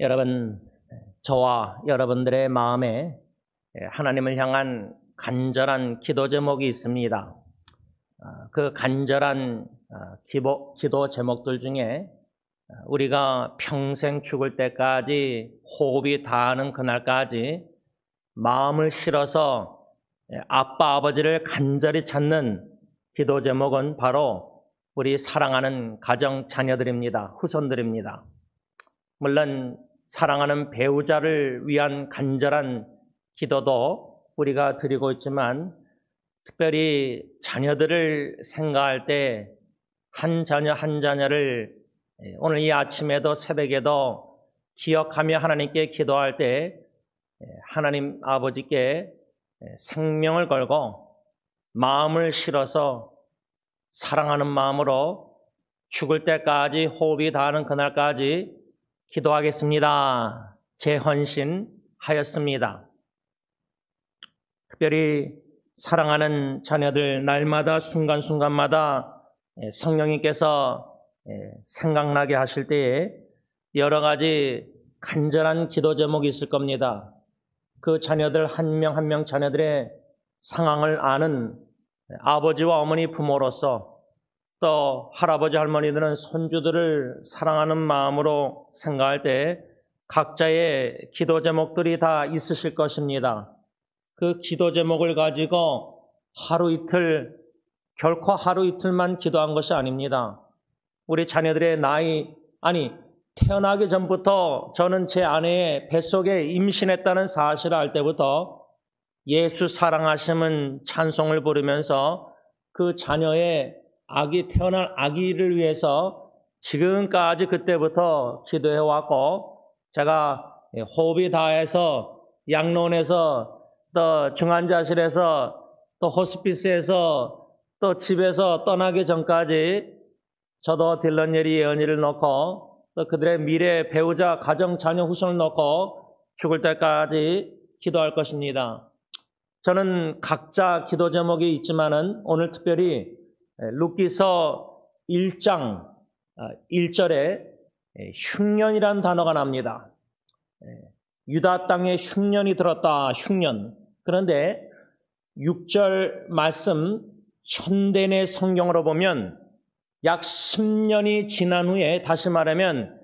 여러분, 저와 여러분들의 마음에 하나님을 향한 간절한 기도 제목이 있습니다. 그 간절한 기도 제목들 중에 우리가 평생 죽을 때까지 호흡이 닿는 그날까지 마음을 실어서 아빠 아버지를 간절히 찾는 기도 제목은 바로 우리 사랑하는 가정 자녀들입니다. 후손들입니다. 물론 사랑하는 배우자를 위한 간절한 기도도 우리가 드리고 있지만, 특별히 자녀들을 생각할 때 한 자녀 한 자녀를 오늘 이 아침에도 새벽에도 기억하며 하나님께 기도할 때 하나님 아버지께 생명을 걸고 마음을 실어서 사랑하는 마음으로 죽을 때까지 호흡이 닿는 그날까지 기도하겠습니다. 재헌신하였습니다. 특별히 사랑하는 자녀들 날마다 순간순간마다 성령님께서 생각나게 하실 때에 여러 가지 간절한 기도 제목이 있을 겁니다. 그 자녀들 한 명 한 명 자녀들의 상황을 아는 아버지와 어머니 부모로서, 또 할아버지 할머니들은 손주들을 사랑하는 마음으로 생각할 때 각자의 기도 제목들이 다 있으실 것입니다. 그 기도 제목을 가지고 하루 이틀, 결코 하루 이틀만 기도한 것이 아닙니다. 우리 자녀들의 태어나기 전부터 저는 제 아내의 뱃속에 임신했다는 사실을 알 때부터 예수 사랑하심은 찬송을 부르면서 그 자녀의 태어날 아기를 위해서 지금까지 그때부터 기도해왔고, 제가 호흡이 닿아서 양로원에서 또 중환자실에서 또 호스피스에서 또 집에서 떠나기 전까지 저도 딜런예리 예언이를 놓고 또 그들의 미래 배우자 가정 자녀 후손을 놓고 죽을 때까지 기도할 것입니다. 저는 각자 기도 제목이 있지만은 오늘 특별히 룻기서 1장 1절에 흉년이라는 단어가 납니다. 유다 땅에 흉년이 들었다. 흉년. 그런데 6절 말씀 현대내 성경으로 보면 약 10년이 지난 후에, 다시 말하면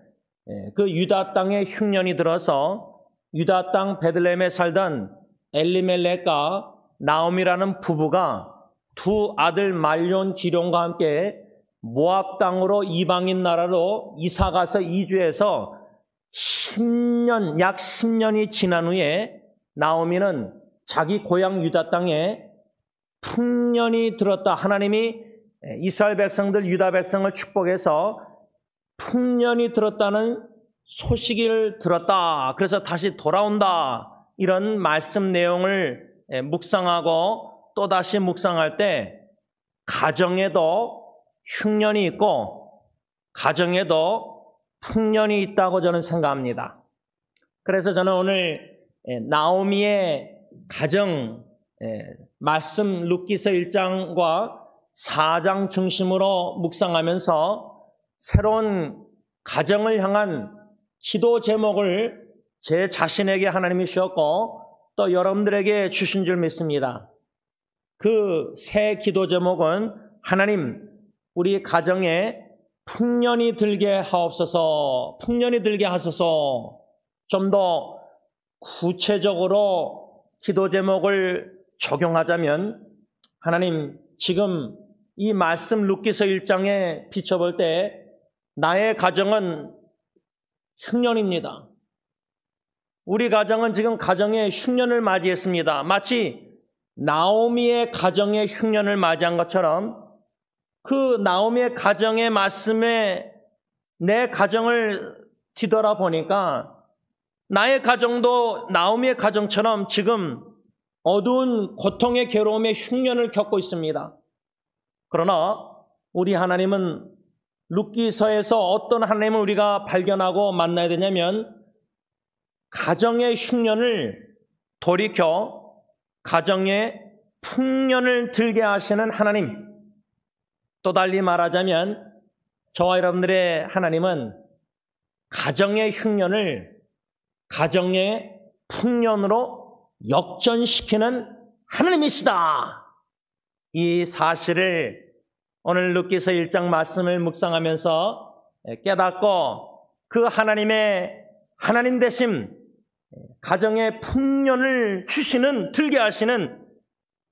그 유다 땅에 흉년이 들어서 유다 땅 베들레헴에 살던 엘리멜렉과 나오미라는 부부가 두 아들 말론 기룡과 함께 모압 땅으로 이방인 나라로 이사가서 이주해서 약 10년이 지난 후에 나오미는 자기 고향 유다 땅에 풍년이 들었다. 하나님이 이스라엘 백성들, 유다 백성을 축복해서 풍년이 들었다는 소식을 들었다. 그래서 다시 돌아온다. 이런 말씀 내용을 묵상하고 또다시 묵상할 때 가정에도 흉년이 있고 가정에도 풍년이 있다고 저는 생각합니다. 그래서 저는 오늘 나오미의 가정 말씀 룻기서 1장과 4장 중심으로 묵상하면서 새로운 가정을 향한 기도 제목을 제 자신에게 하나님이 주셨고 또 여러분들에게 주신 줄 믿습니다. 그 새 기도 제목은 하나님, 우리 가정에 풍년이 들게 하옵소서, 풍년이 들게 하소서. 좀 더 구체적으로 기도 제목을 적용하자면, 하나님, 지금 이 말씀 룻기서 1장에 비춰볼 때 나의 가정은 흉년입니다. 우리 가정은 지금 가정의 흉년을 맞이했습니다. 마치 나오미의 가정의 흉년을 맞이한 것처럼 그 나오미의 가정의 말씀에 내 가정을 뒤돌아보니까 나의 가정도 나오미의 가정처럼 지금 어두운 고통의 괴로움의 흉년을 겪고 있습니다. 그러나 우리 하나님은 룻기서에서 어떤 하나님을 우리가 발견하고 만나야 되냐면, 가정의 흉년을 돌이켜 가정의 풍년을 들게 하시는 하나님. 또 달리 말하자면 저와 여러분들의 하나님은 가정의 흉년을 가정의 풍년으로 역전시키는 하나님이시다. 이 사실을 오늘 루키서 1장 말씀을 묵상하면서 깨닫고 그 하나님 되심, 가정의 풍년을 주시는, 들게 하시는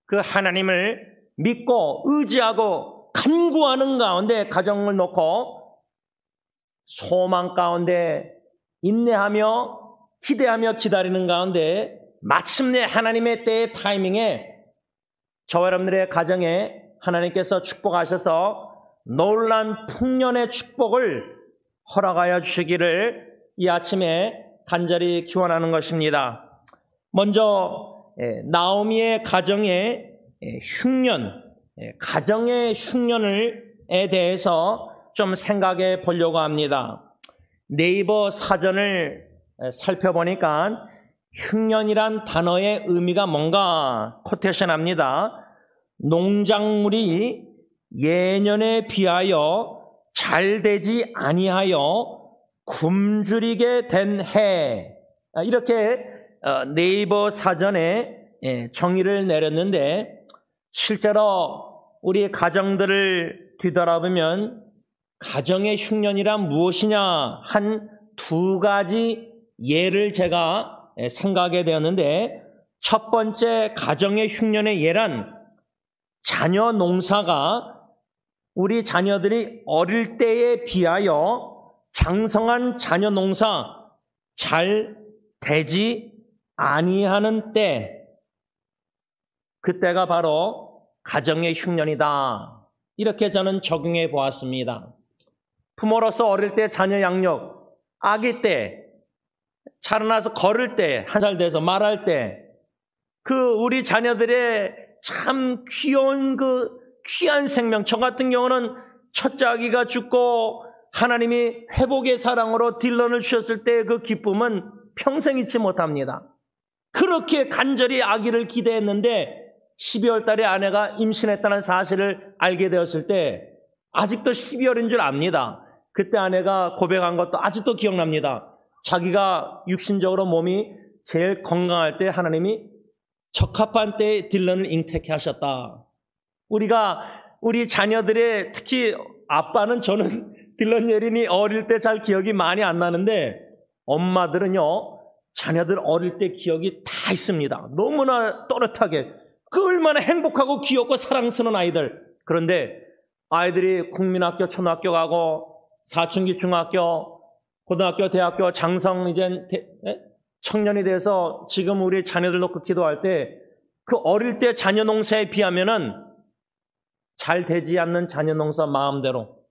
그 하나님을 믿고 의지하고 간구하는 가운데 가정을 놓고 소망 가운데 인내하며 기대하며 기다리는 가운데 마침내 하나님의 때의 타이밍에 저와 여러분들의 가정에 하나님께서 축복하셔서 놀란 풍년의 축복을 허락하여 주시기를 이 아침에 간절히 기원하는 것입니다. 먼저 나오미의 가정의 흉년, 가정의 흉년에 대해서 좀 생각해 보려고 합니다. 네이버 사전을 살펴보니까 흉년이란 단어의 의미가 뭔가 코테이션합니다. 농작물이 예년에 비하여 잘 되지 아니하여 굶주리게 된 해, 이렇게 네이버 사전에 정의를 내렸는데 실제로 우리 가정들을 뒤돌아보면 가정의 흉년이란 무엇이냐 한 두 가지 예를 제가 생각하게 되었는데, 첫 번째 가정의 흉년의 예란 자녀 농사가 우리 자녀들이 어릴 때에 비하여 장성한 자녀 농사 잘 되지 아니하는 때, 그때가 바로 가정의 흉년이다. 이렇게 저는 적용해 보았습니다. 부모로서 어릴 때 자녀 양육, 아기 때, 자라나서 걸을 때, 1살 돼서 말할 때, 그 우리 자녀들의 참 귀여운 그 귀한 생명, 저 같은 경우는 첫째 아기가 죽고 하나님이 회복의 사랑으로 딜런을 주셨을 때 그 기쁨은 평생 잊지 못합니다. 그렇게 간절히 아기를 기대했는데 12월 달에 아내가 임신했다는 사실을 알게 되었을 때 아직도 12월인 줄 압니다. 그때 아내가 고백한 것도 아직도 기억납니다. 자기가 육신적으로 몸이 제일 건강할 때 하나님이 적합한 때에 딜런을 잉태케 하셨다. 우리 자녀들의, 특히 아빠는, 저는 딜런 예린이 어릴 때 잘 기억이 많이 안 나는데 엄마들은요 자녀들 어릴 때 기억이 다 있습니다. 너무나 또렷하게 그 얼마나 행복하고 귀엽고 사랑스러운 아이들. 그런데 아이들이 국민학교, 초등학교 가고 사춘기 중학교, 고등학교, 대학교, 장성 이제 청년이 돼서 지금 우리 자녀들 놓고 기도할 때 그 어릴 때 자녀 농사에 비하면은 잘 되지 않는 자녀 농사 마음대로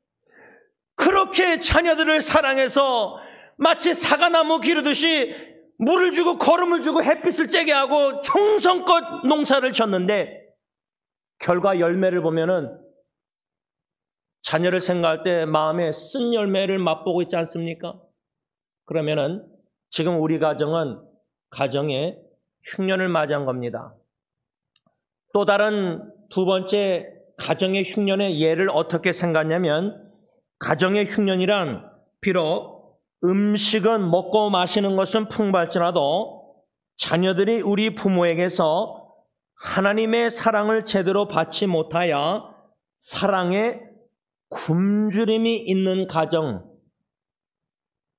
그렇게 자녀들을 사랑해서 마치 사과나무 기르듯이 물을 주고 거름을 주고 햇빛을 쬐게 하고 정성껏 농사를 졌는데 결과 열매를 보면은 자녀를 생각할 때 마음에 쓴 열매를 맛보고 있지 않습니까? 그러면은 지금 우리 가정은 가정에 흉년을 맞이한 겁니다. 또 다른 두 번째 가정의 흉년의 예를 어떻게 생각하냐면, 가정의 흉년이란 비록 음식은 먹고 마시는 것은 풍부할지라도 자녀들이 우리 부모에게서 하나님의 사랑을 제대로 받지 못하여 사랑에 굶주림이 있는 가정,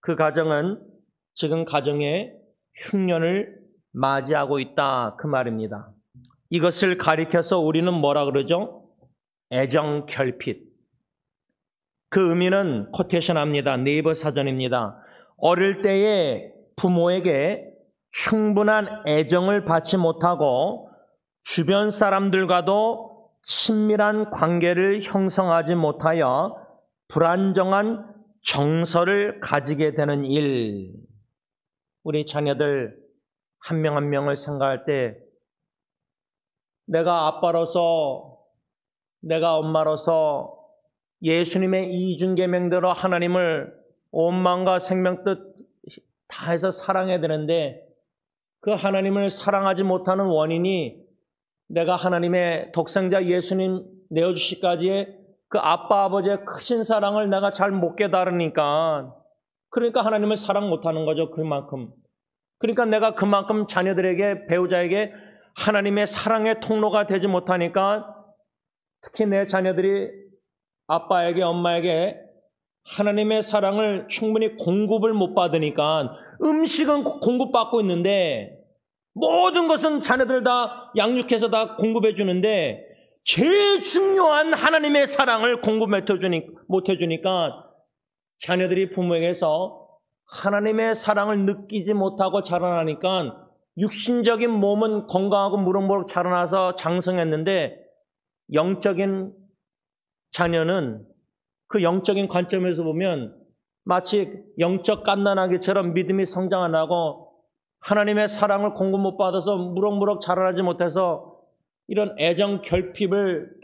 그 가정은 지금 가정의 흉년을 맞이하고 있다, 그 말입니다. 이것을 가리켜서 우리는 뭐라 그러죠? 애정 결핍. 그 의미는 코테이션합니다. 네이버 사전입니다. 어릴 때에 부모에게 충분한 애정을 받지 못하고 주변 사람들과도 친밀한 관계를 형성하지 못하여 불안정한 정서를 가지게 되는 일. 우리 자녀들 한 명 한 명을 생각할 때 내가 아빠로서, 내가 엄마로서 예수님의 이중계명대로 하나님을 온 마음과 생명 뜻 다해서 사랑해야 되는데 그 하나님을 사랑하지 못하는 원인이 내가 하나님의 독생자 예수님 내어주시기까지의 그 아빠 아버지의 크신 사랑을 내가 잘 못 깨달으니까, 그러니까 하나님을 사랑 못하는 거죠. 그만큼 그러니까 내가 그만큼 자녀들에게, 배우자에게 하나님의 사랑의 통로가 되지 못하니까 특히 내 자녀들이 아빠에게, 엄마에게 하나님의 사랑을 충분히 공급을 못 받으니까 음식은 공급받고 있는데 모든 것은 자녀들 다 양육해서 다 공급해 주는데 제일 중요한 하나님의 사랑을 공급 못 해주니까 자녀들이 부모에게서 하나님의 사랑을 느끼지 못하고 자라나니까 육신적인 몸은 건강하고 무럭무럭 자라나서 장성했는데 영적인 자녀는 그 영적인 관점에서 보면 마치 영적 갓난아기처럼 믿음이 성장 안 하고 하나님의 사랑을 공급 못 받아서 무럭무럭 자라나지 못해서 이런 애정 결핍을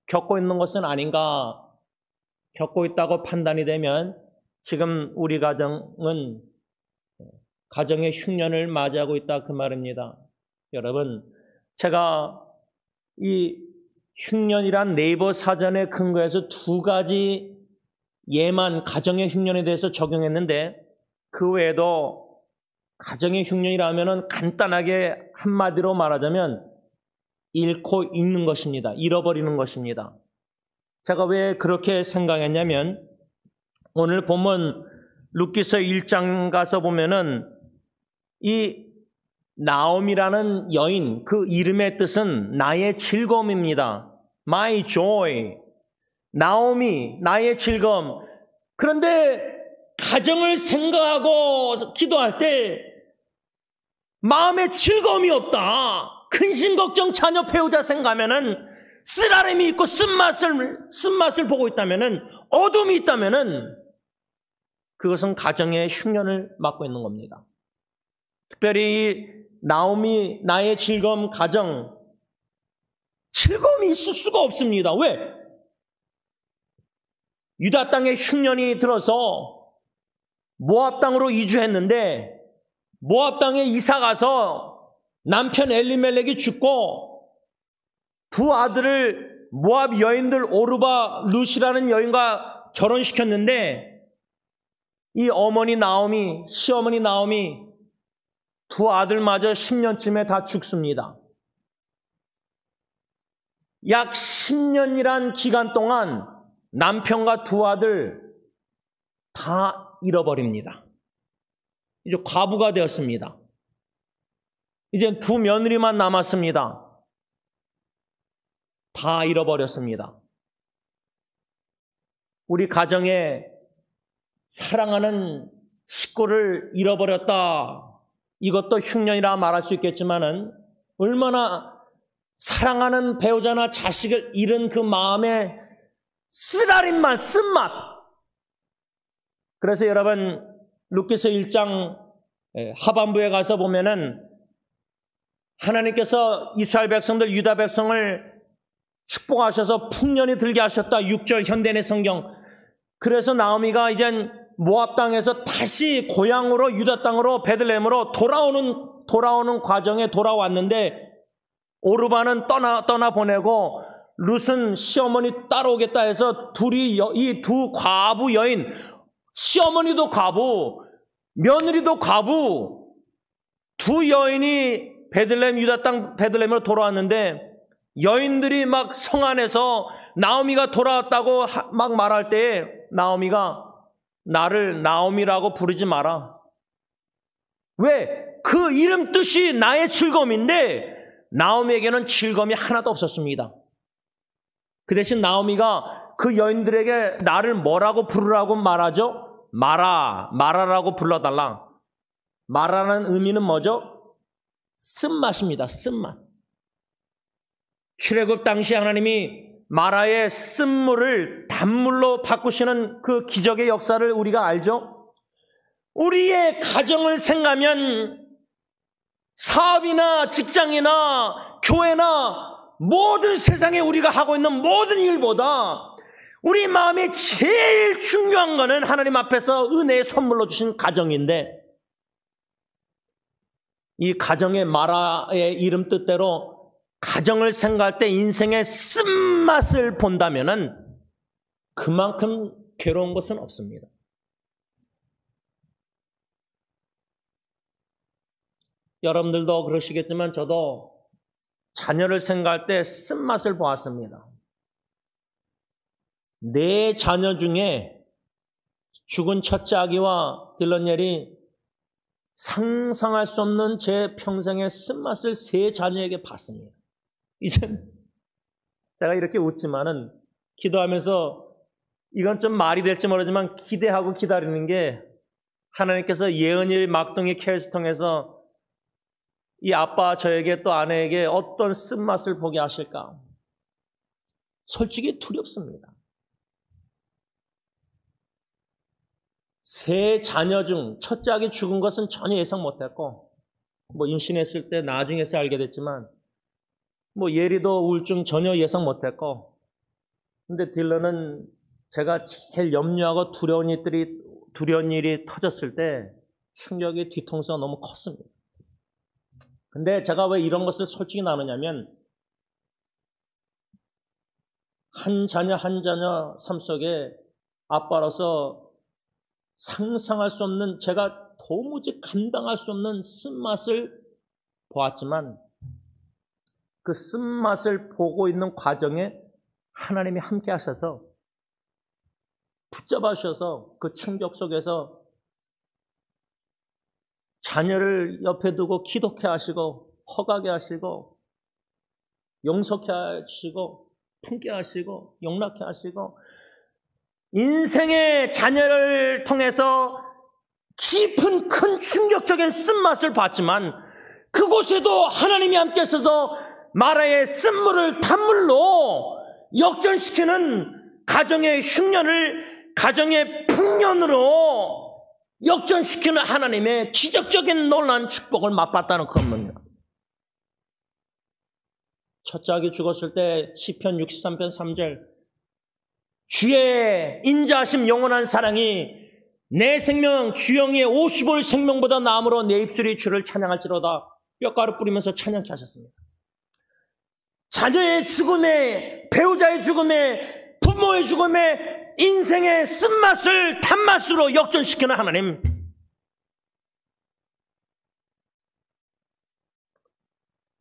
겪고 있는 것은 아닌가, 겪고 있다고 판단이 되면 지금 우리 가정은 가정의 흉년을 맞이하고 있다 그 말입니다. 여러분, 제가 이 흉년이란 네이버 사전에 근거해서 두 가지 예만 가정의 흉년에 대해서 적용했는데 그 외에도 가정의 흉년이라면 간단하게 한마디로 말하자면 잃고 잊는 것입니다. 잃어버리는 것입니다. 제가 왜 그렇게 생각했냐면 오늘 본문 룻기서 1장 가서 보면은 이 나옴이라는 여인, 그 이름의 뜻은 나의 즐거움입니다. My joy. 나옴이, 나의 즐거움. 그런데 가정을 생각하고 기도할 때 마음에 즐거움이 없다. 근심 걱정 자녀 배우자 생각하면은 쓰라림이 있고 쓴맛을 보고 있다면은 어둠이 있다면은 그것은 가정의 흉년을 맞고 있는 겁니다. 특별히 나옴이 나의 즐거움 가정 즐거움이 있을 수가 없습니다. 왜? 유다 땅에 흉년이 들어서 모압 땅으로 이주했는데 모압 땅에 이사 가서 남편 엘리멜렉이 죽고 두 아들을 모압 여인들 오르바 룻이라는 여인과 결혼시켰는데 이 어머니 나옴이, 시어머니 나옴이 두 아들마저 10년쯤에 다 죽습니다. 약 10년이란 기간 동안 남편과 두 아들 다 잃어버립니다. 이제 과부가 되었습니다. 이제 두 며느리만 남았습니다. 다 잃어버렸습니다. 우리 가정에 사랑하는 식구를 잃어버렸다. 이것도 흉년이라 말할 수 있겠지만은 얼마나 사랑하는 배우자나 자식을 잃은 그 마음에 쓰라림만 쓴맛. 그래서 여러분 룻기서 1장 하반부에 가서 보면은 하나님께서 이스라엘 백성들 유다 백성을 축복하셔서 풍년이 들게 하셨다. 6절 현대의 성경. 그래서 나오미가 이젠 모압 땅에서 다시 고향으로 유다 땅으로 베들레헴으로 돌아오는 과정에 돌아왔는데 오르바는 떠나 보내고 룻은 시어머니 따라오겠다 해서 둘이 이 두 과부 여인, 시어머니도 과부, 며느리도 과부, 두 여인이 베들레헴 유다 땅 베들레헴으로 돌아왔는데 여인들이 막 성 안에서 나오미가 돌아왔다고 막 말할 때에 나오미가 나를 나오미라고 부르지 마라. 왜? 그 이름 뜻이 나의 즐거움인데 나오미에게는 즐거움이 하나도 없었습니다. 그 대신 나오미가 그 여인들에게 나를 뭐라고 부르라고 말하죠? 마라라고 불러달라. 마라라는 의미는 뭐죠? 쓴맛입니다. 쓴맛. 출애굽 당시 하나님이 마라의 쓴물을 단물로 바꾸시는 그 기적의 역사를 우리가 알죠? 우리의 가정을 생각하면 사업이나 직장이나 교회나 모든 세상에 우리가 하고 있는 모든 일보다 우리 마음에 제일 중요한 거는 하나님 앞에서 은혜의 선물로 주신 가정인데 이 가정의 마라의 이름 뜻대로 가정을 생각할 때 인생의 쓴맛을 본다면은 그만큼 괴로운 것은 없습니다. 여러분들도 그러시겠지만 저도 자녀를 생각할 때 쓴맛을 보았습니다. 네 자녀 중에 죽은 첫째 아기와 딜런넬이 상상할 수 없는 제 평생의 쓴맛을 세 자녀에게 봤습니다. 이젠 제가 이렇게 웃지만은 기도하면서 이건 좀 말이 될지 모르지만 기대하고 기다리는 게 하나님께서 예언일 막둥이 케이스 통해서 이 아빠 저에게 또 아내에게 어떤 쓴맛을 보게 하실까? 솔직히 두렵습니다. 세 자녀 중 첫째 아기 죽은 것은 전혀 예상 못했고 임신했을 때 나중에서 알게 됐지만 예리도 우울증 전혀 예상 못했고 근데 딜런은 제가 제일 염려하고 두려운 일이 터졌을 때 충격의 뒤통수가 너무 컸습니다. 근데 제가 왜 이런 것을 솔직히 나누냐면 한 자녀 한 자녀 삶 속에 아빠로서 상상할 수 없는 제가 도무지 감당할 수 없는 쓴맛을 보았지만 그 쓴맛을 보고 있는 과정에 하나님이 함께 하셔서 붙잡아 주셔서 그 충격 속에서 자녀를 옆에 두고 기독해 하시고 허가게 하시고 용서케 하시고 품게 하시고 용납케 하시고 인생의 자녀를 통해서 깊은 큰 충격적인 쓴맛을 봤지만 그곳에도 하나님이 함께 하셔서 마라의 쓴물을 단물로 역전시키는 가정의 흉년을 가정의 풍년으로 역전시키는 하나님의 기적적인 놀라운 축복을 맛봤다는 겁니다. 첫째 아기 죽었을 때 시편 63편 3절 주의 인자하심 영원한 사랑이 내 생명 주영의 50올 생명보다 나음으로 내 입술이 주를 찬양할지로다 뼈가루 뿌리면서 찬양케 하셨습니다. 자녀의 죽음에 배우자의 죽음에 부모의 죽음에 인생의 쓴맛을 단맛으로 역전시키는 하나님.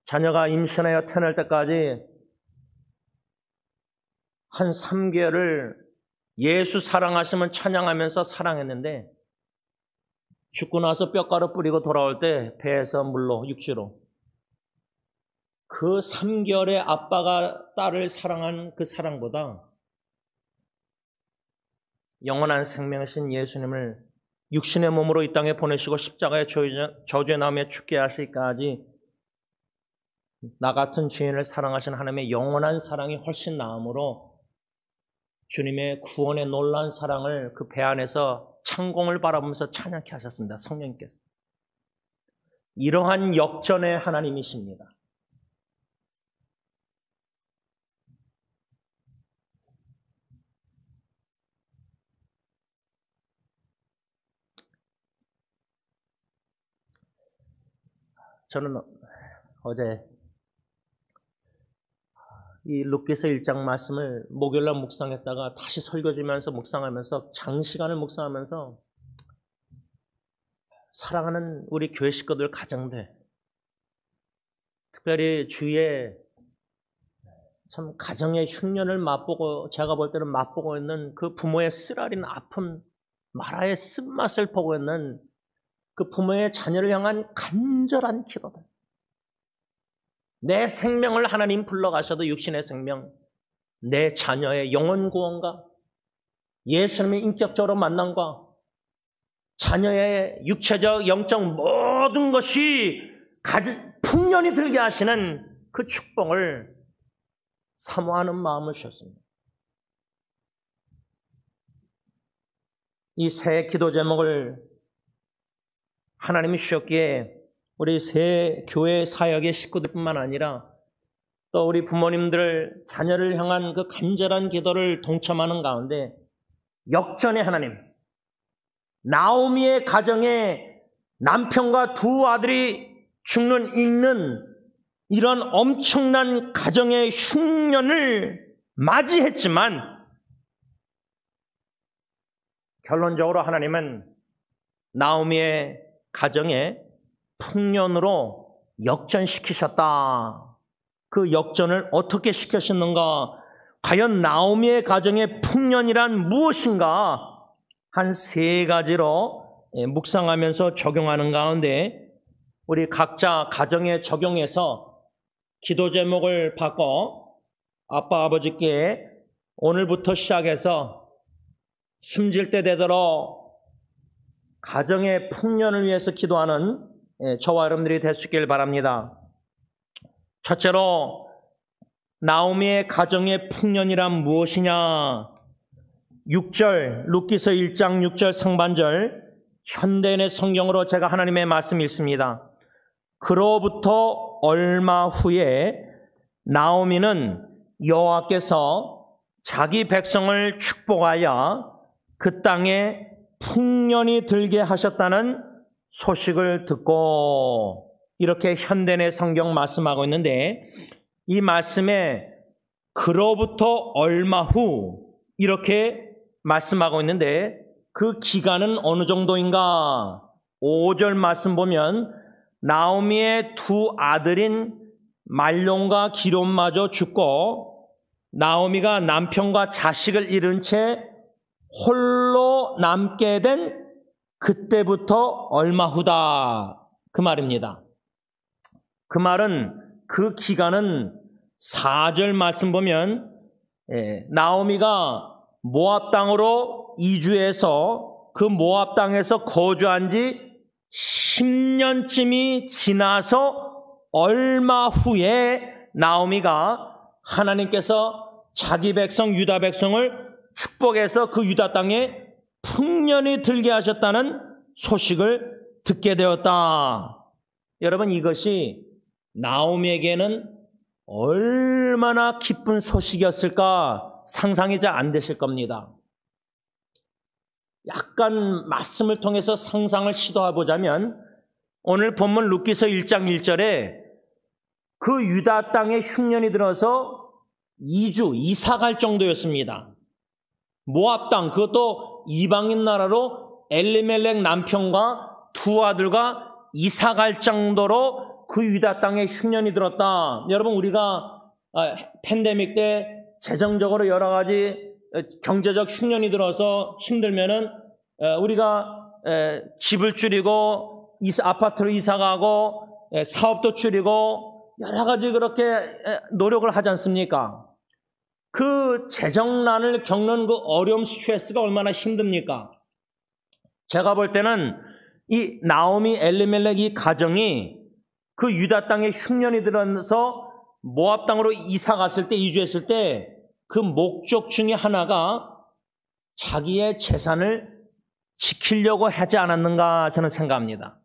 자녀가 임신하여 태어날 때까지 한 3개월을 예수 사랑하시면 찬양하면서 사랑했는데 죽고 나서 뼈가루 뿌리고 돌아올 때 배에서 물로 육지로 그 3개월의 아빠가 딸을 사랑한 그 사랑보다 영원한 생명이신 예수님을 육신의 몸으로 이 땅에 보내시고 십자가의 저주의 나무에 죽게 하시기까지 나 같은 죄인을 사랑하신 하나님의 영원한 사랑이 훨씬 나음으로 주님의 구원의 놀라운 사랑을 그 배 안에서 창공을 바라보면서 찬양케 하셨습니다. 성령님께서. 이러한 역전의 하나님이십니다. 저는 어제 이 룻기서 1장 말씀을 목요일날 묵상했다가 다시 설교지면서 묵상하면서 장시간을 묵상하면서 사랑하는 우리 교회 식구들 가정들 특별히 주위에 참 가정의 흉년을 맛보고 제가 볼 때는 맛보고 있는 그 부모의 쓰라린 아픈 마라의 쓴맛을 보고 있는 그 부모의 자녀를 향한 간절한 기도들 내 생명을 하나님 불러가셔도 육신의 생명, 내 자녀의 영혼 구원과 예수님의 인격적으로 만남과 자녀의 육체적, 영적 모든 것이 풍년이 들게 하시는 그 축복을 사모하는 마음을 주셨습니다. 이 새 기도 제목을 하나님이 주셨기에 우리 새 교회 사역의 식구들뿐만 아니라 또 우리 부모님들 자녀를 향한 그 간절한 기도를 동참하는 가운데 역전의 하나님, 나오미의 가정에 남편과 두 아들이 읽는 이런 엄청난 가정의 흉년을 맞이했지만 결론적으로 하나님은 나오미의 가정에 풍년으로 역전시키셨다. 그 역전을 어떻게 시키셨는가? 과연 나오미의 가정의 풍년이란 무엇인가? 한 3가지로 묵상하면서 적용하는 가운데 우리 각자 가정에 적용해서 기도 제목을 바꿔 아빠 아버지께 오늘부터 시작해서 숨질 때 되도록 가정의 풍년을 위해서 기도하는 저와 여러분들이 될 수 있길 바랍니다. 첫째로 나오미의 가정의 풍년이란 무엇이냐? 6절 룻기서 1장 6절 상반절 현대인의 성경으로 제가 하나님의 말씀 읽습니다. 그로부터 얼마 후에 나오미는 여호와께서 자기 백성을 축복하여 그 땅에 풍년이 들게 하셨다는 소식을 듣고, 이렇게 현대인의 성경 말씀하고 있는데, 이 말씀에 그로부터 얼마 후 이렇게 말씀하고 있는데 그 기간은 어느 정도인가? 5절 말씀 보면 나오미의 2 아들인 말론과 기론마저 죽고 나오미가 남편과 자식을 잃은 채 홀로 남게 된 그때부터 얼마 후다, 그 말입니다. 그 말은, 그 기간은 4절 말씀 보면 나오미가 모압 땅으로 이주해서 그 모압 땅에서 거주한 지 10년쯤이 지나서 얼마 후에 나오미가 하나님께서 자기 백성 유다 백성을 축복해서 그 유다 땅에 풍년이 들게 하셨다는 소식을 듣게 되었다. 여러분, 이것이 나오미에게는 얼마나 기쁜 소식이었을까 상상이 잘 안 되실 겁니다. 약간 말씀을 통해서 상상을 시도해보자면 오늘 본문 룻기서 1장 1절에 그 유다 땅에 흉년이 들어서 이사 갈 정도였습니다. 모압 땅, 그것도 이방인 나라로 엘리멜렉 남편과 2 아들과 이사 갈 정도로 그 유다 땅에 흉년이 들었다. 여러분, 우리가 팬데믹 때 재정적으로 여러 가지 경제적 흉년이 들어서 힘들면은 우리가 집을 줄이고 아파트로 이사 가고 사업도 줄이고 여러 가지 그렇게 노력을 하지 않습니까? 그 재정난을 겪는 그 어려움, 스트레스가 얼마나 힘듭니까? 제가 볼 때는 이 나오미 엘리멜렉 이 가정이 그 유다 땅에 흉년이 들어서 모압 땅으로 이사 갔을 때, 이주했을 때 그 목적 중에 하나가 자기의 재산을 지키려고 하지 않았는가 저는 생각합니다.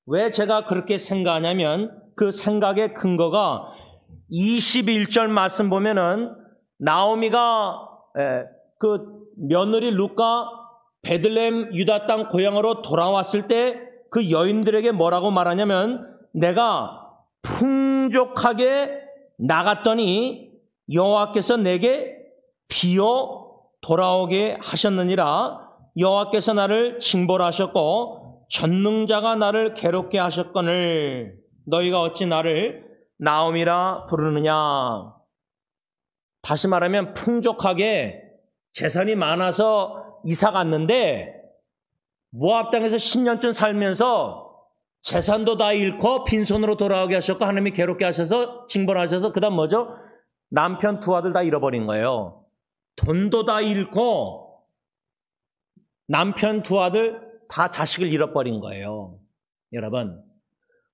왜 제가 그렇게 생각하냐면 그 생각의 근거가 21절 말씀 보면은 나오미가 그 며느리 룻가 베들레헴 유다 땅 고향으로 돌아왔을 때 그 여인들에게 뭐라고 말하냐면 내가 풍족하게 나갔더니 여호와께서 내게 비어 돌아오게 하셨느니라. 여호와께서 나를 징벌하셨고 전능자가 나를 괴롭게 하셨거늘 너희가 어찌 나를 나오미라 부르느냐. 다시 말하면 풍족하게 재산이 많아서 이사 갔는데 모압 땅에서 10년쯤 살면서 재산도 다 잃고 빈손으로 돌아오게 하셨고 하나님이 괴롭게 하셔서 징벌하셔서 그 다음 뭐죠? 남편 2 아들 다 잃어버린 거예요. 돈도 다 잃고 남편 2 아들 다 자식을 잃어버린 거예요. 여러분,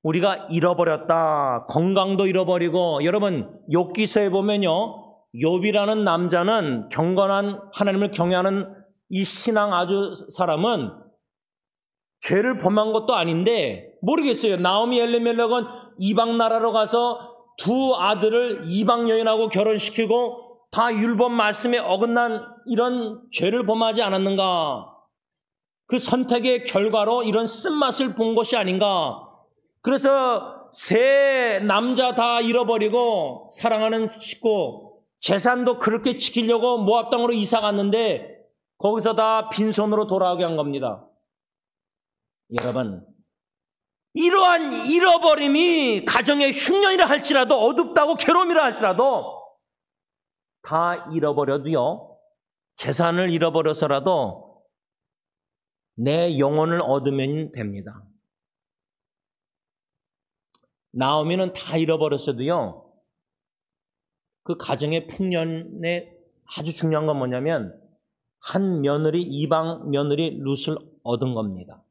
우리가 잃어버렸다. 건강도 잃어버리고, 여러분 욥기서에 보면요, 욥이라는 남자는 경건한 하나님을 경외하는 이 신앙 아주 사람은 죄를 범한 것도 아닌데 모르겠어요. 나오미 엘리멜렉은 이방 나라로 가서 2 아들을 이방 여인하고 결혼시키고 다 율법 말씀에 어긋난 이런 죄를 범하지 않았는가? 그 선택의 결과로 이런 쓴맛을 본 것이 아닌가? 그래서 3 남자 다 잃어버리고 사랑하는 식구 재산도 그렇게 지키려고 모압 땅으로 이사 갔는데 거기서 다 빈손으로 돌아오게 한 겁니다. 여러분, 이러한 잃어버림이 가정의 흉년이라 할지라도, 어둡다고 괴로움이라 할지라도 다 잃어버려도요, 재산을 잃어버려서라도 내 영혼을 얻으면 됩니다. 나오미는 다 잃어버렸어도요, 그 가정의 풍년에 아주 중요한 건 뭐냐면 한 며느리, 이방 며느리 룻을 얻은 겁니다.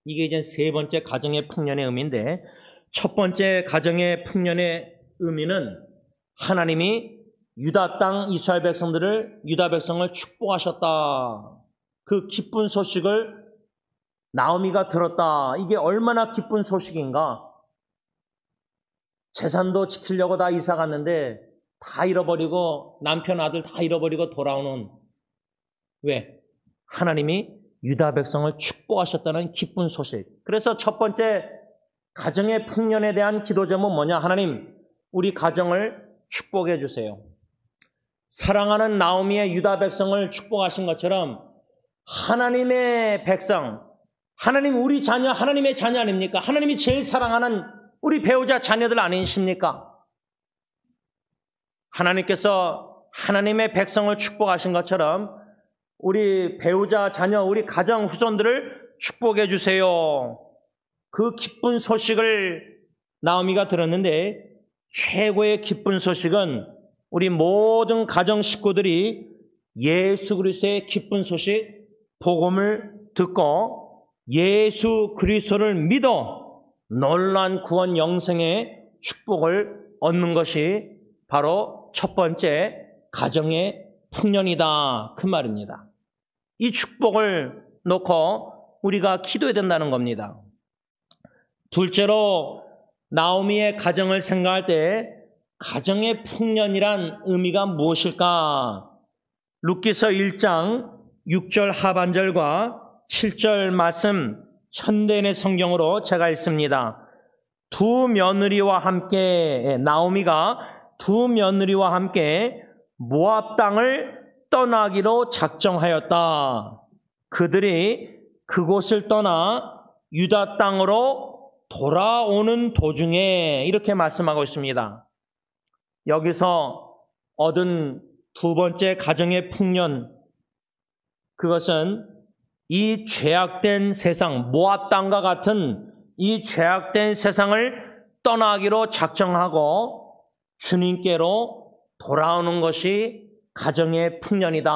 이게 이제 세 번째 가정의 풍년의 의미인데, 첫 번째 가정의 풍년의 의미는 하나님이 유다 땅 이스라엘 백성들을, 유다 백성을 축복하셨다. 그 기쁜 소식을 나오미가 들었다. 이게 얼마나 기쁜 소식인가. 재산도 지키려고 다 이사 갔는데 다 잃어버리고, 남편 아들 다 잃어버리고 돌아오는, 왜? 하나님이 유다 백성을 축복하셨다는 기쁜 소식. 그래서 첫 번째 가정의 풍년에 대한 기도 제목은 뭐냐? 하나님, 우리 가정을 축복해 주세요. 사랑하는 나오미의 유다 백성을 축복하신 것처럼 하나님의 백성, 하나님, 우리 자녀, 하나님의 자녀 아닙니까? 하나님이 제일 사랑하는 우리 배우자 자녀들 아니십니까? 하나님께서 하나님의 백성을 축복하신 것처럼 우리 배우자, 자녀, 우리 가정 후손들을 축복해 주세요. 그 기쁜 소식을 나오미가 들었는데, 최고의 기쁜 소식은 우리 모든 가정 식구들이 예수 그리스도의 기쁜 소식, 복음을 듣고 예수 그리스도를 믿어 놀라운 구원 영생의 축복을 얻는 것이 바로 첫 번째 가정의 풍년이다, 그 말입니다. 이 축복을 놓고 우리가 기도해야 된다는 겁니다. 둘째로 나오미의 가정을 생각할 때 가정의 풍년이란 의미가 무엇일까? 룻기서 1장 6절 하반절과 7절 말씀 현대인의 성경으로 제가 읽습니다. 두 며느리와 함께, 나오미가 두 며느리와 함께 모압 땅을 떠나기로 작정하였다. 그들이 그곳을 떠나 유다 땅으로 돌아오는 도중에, 이렇게 말씀하고 있습니다. 여기서 얻은 두 번째 가정의 풍년, 그것은 이 죄악된 세상, 모압 땅과 같은 이 죄악된 세상을 떠나기로 작정하고 주님께로 돌아오는 것이 가정의 풍년이다.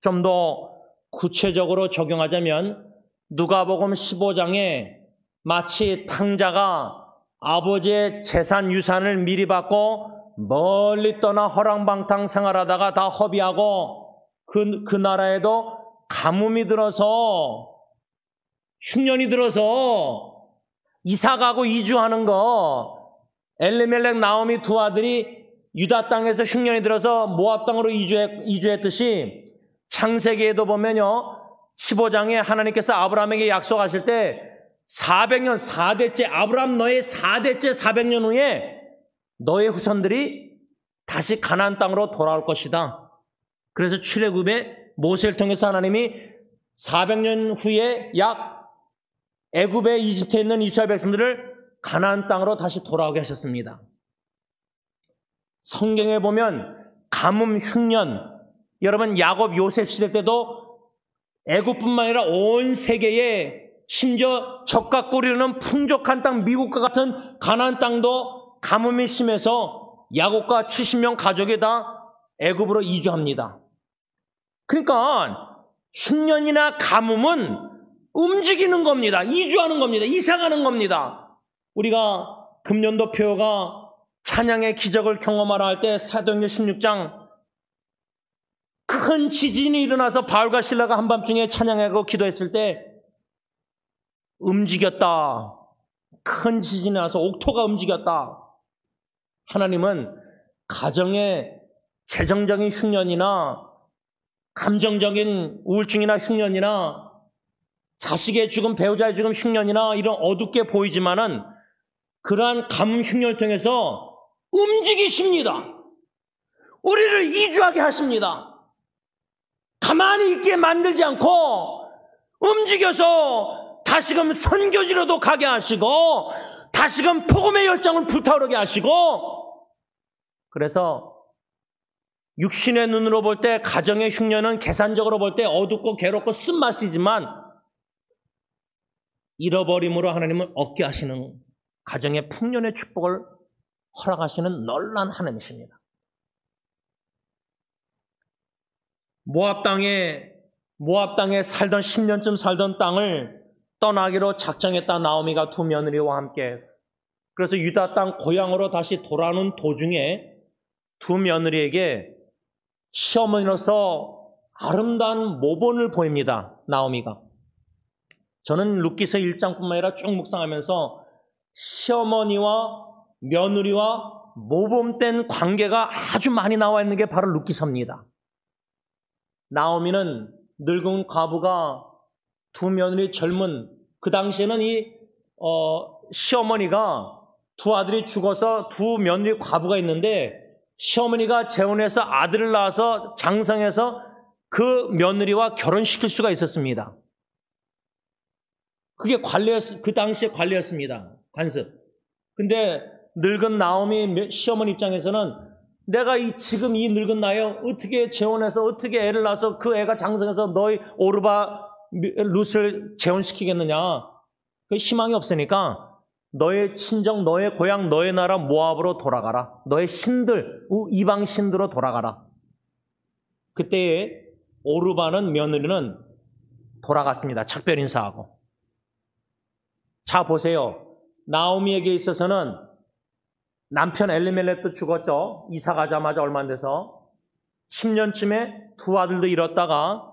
좀 더 구체적으로 적용하자면 누가복음 15장에 마치 탕자가 아버지의 재산 유산을 미리 받고 멀리 떠나 허랑방탕 생활하다가 다 허비하고 그 나라에도 가뭄이 들어서, 흉년이 들어서 이사가고 이주하는 거, 엘리멜렉 나오미 두 아들이 유다 땅에서 흉년이 들어서 모압 땅으로 이주했듯이, 창세기에도 보면요, 15장에 하나님께서 아브라함에게 약속하실 때 400년, 4대째, 아브라함 너의 4대째 400년 후에 너의 후손들이 다시 가나안 땅으로 돌아올 것이다. 그래서 출애굽에 모세를 통해서 하나님이 400년 후에 약 애굽에, 이집트에 있는 이스라엘 백성들을 가나안 땅으로 다시 돌아오게 하셨습니다. 성경에 보면 가뭄, 흉년, 여러분 야곱, 요셉 시대 때도 애굽뿐만 아니라 온 세계에, 심지어 적과 꿀이르는 풍족한 땅, 미국과 같은 가나안 땅도 가뭄이 심해서 야곱과 70명 가족이 다 애굽으로 이주합니다. 그러니까 흉년이나 가뭄은 움직이는 겁니다. 이주하는 겁니다. 이사가는 겁니다. 우리가 금년도 표가 찬양의 기적을 경험하라 할 때 사도행전 16장, 큰 지진이 일어나서 바울과 실라가 한밤중에 찬양하고 기도했을 때 움직였다. 큰 지진이 나서 옥토가 움직였다. 하나님은 가정의 재정적인 흉년이나 감정적인 우울증이나 흉년이나 자식의 죽음, 배우자의 죽음 흉년이나 이런 어둡게 보이지만은 그러한 가뭄 흉년을 통해서 움직이십니다. 우리를 이주하게 하십니다. 가만히 있게 만들지 않고 움직여서 다시금 선교지로도 가게 하시고 다시금 복음의 열정을 불타오르게 하시고, 그래서 육신의 눈으로 볼 때 가정의 흉년은 계산적으로 볼 때 어둡고 괴롭고 쓴맛이지만 잃어버림으로 하나님은 얻게 하시는 가정의 풍년의 축복을 허락하시는 놀라운 하나님이십니다. 모압 땅에 살던 10년쯤 살던 땅을 떠나기로 작정했다, 나오미가 두 며느리와 함께. 그래서 유다 땅 고향으로 다시 돌아오는 도중에 두 며느리에게 시어머니로서 아름다운 모본을 보입니다, 나오미가. 저는 룻기서 1장뿐만 아니라 쭉 묵상하면서 시어머니와 며느리와 모범된 관계가 아주 많이 나와 있는 게 바로 룻기서입니다. 나오미는 늙은 과부가 두 며느리 젊은, 그 당시에는 시어머니가 두 아들이 죽어서 두 며느리 과부가 있는데 시어머니가 재혼해서 아들을 낳아서 장성해서 그 며느리와 결혼시킬 수가 있었습니다. 그게 그 당시의 관례였습니다. 관습. 근데 늙은 나오미 시어머니 입장에서는 내가 지금 이 늙은 나이에 어떻게 재혼해서 어떻게 애를 낳아서 그 애가 장성해서 너희 오르바 룻을 재혼시키겠느냐. 그 희망이 없으니까 너의 친정, 너의 고향, 너의 나라 모압으로 돌아가라. 너의 신들, 이방 신들로 돌아가라. 그때에 오르바는 며느리는 돌아갔습니다. 작별 인사하고. 자, 보세요. 나오미에게 있어서는 남편 엘리멜렉도 죽었죠. 이사 가자마자 얼마 안 돼서 10년쯤에 두 아들도 잃었다가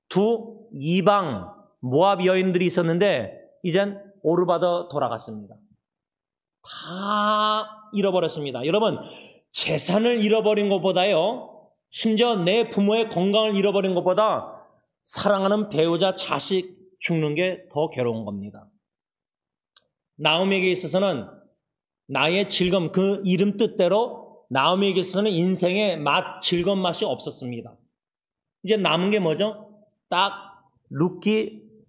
두 이방 모압 여인들이 있었는데 이젠 오르바도 돌아갔습니다. 다 잃어버렸습니다. 여러분, 재산을 잃어버린 것보다요, 심지어 내 부모의 건강을 잃어버린 것보다 사랑하는 배우자, 자식 죽는 게 더 괴로운 겁니다. 나오미에게 있어서는 나의 즐거움, 그 이름 뜻대로 나오미에게 있어서는 인생의 맛, 즐거운 맛이 없었습니다. 이제 남은 게 뭐죠? 딱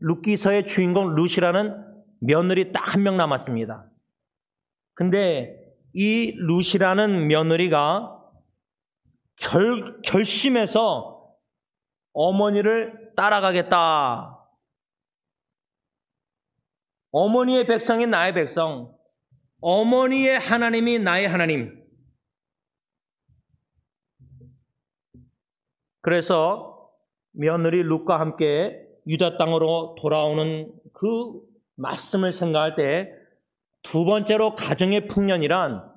룻기서의 주인공 룻이라는 며느리 딱 한 명 남았습니다. 근데 이 룻이라는 며느리가 결심해서 어머니를 따라가겠다. 어머니의 백성이 나의 백성, 어머니의 하나님이 나의 하나님. 그래서 며느리 룻과 함께 유다 땅으로 돌아오는 그 말씀을 생각할 때 두 번째로 가정의 풍년이란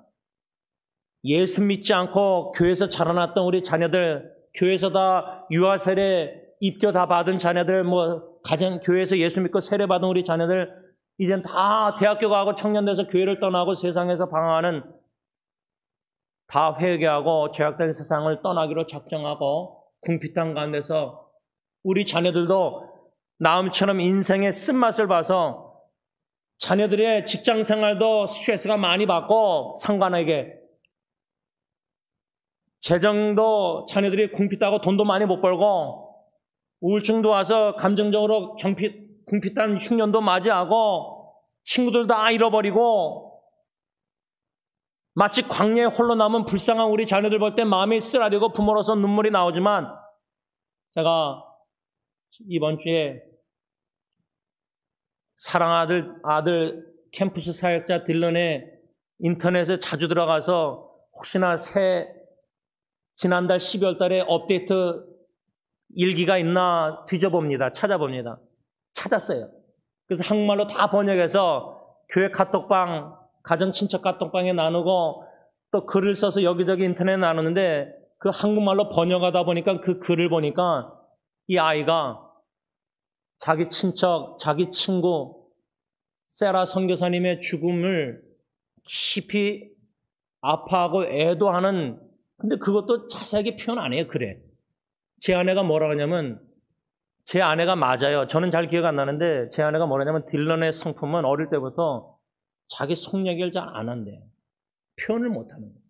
예수 믿지 않고 교회에서 자라났던 우리 자녀들, 교회에서 다 유아 세례 입교 다 받은 자녀들, 가정 교회에서 예수 믿고 세례 받은 우리 자녀들 이젠 다 대학교 가고 청년 돼서 교회를 떠나고 세상에서 방황하는, 다 회개하고 죄악된 세상을 떠나기로 작정하고 궁핍한 가운데서 우리 자녀들도 나음처럼 인생의 쓴맛을 봐서 자녀들의 직장 생활도 스트레스가 많이 받고 상관에게 재정도 자녀들이 궁핍하고 돈도 많이 못 벌고 우울증도 와서 감정적으로 궁핍한 흉년도 맞이하고 친구들 다 잃어버리고 마치 광야에 홀로 남은 불쌍한 우리 자녀들 볼 때 마음이 쓰라리고 부모로서 눈물이 나오지만, 제가 이번 주에 사랑하는 아들 캠퍼스 사역자 딜런의 인터넷에 자주 들어가서 혹시나 지난달 12월 달에 업데이트 일기가 있나 뒤져봅니다. 찾아봅니다. 찾았어요. 그래서 한국말로 다 번역해서 교회 카톡방, 가정 친척 카톡방에 나누고 또 글을 써서 여기저기 인터넷에 나누는데, 그 한국말로 번역하다 보니까 그 글을 보니까 이 아이가 자기 친척, 자기 친구 세라 선교사님의 죽음을 깊이 아파하고 애도하는, 근데 그것도 자세하게 표현 안 해요. 그래. 제 아내가 뭐라고 하냐면, 제 아내가 맞아요. 저는 잘 기억 안 나는데 제 아내가 뭐라냐면 딜런의 성품은 어릴 때부터 자기 속 얘기를 잘 안 한대요. 표현을 못 하는 거예요.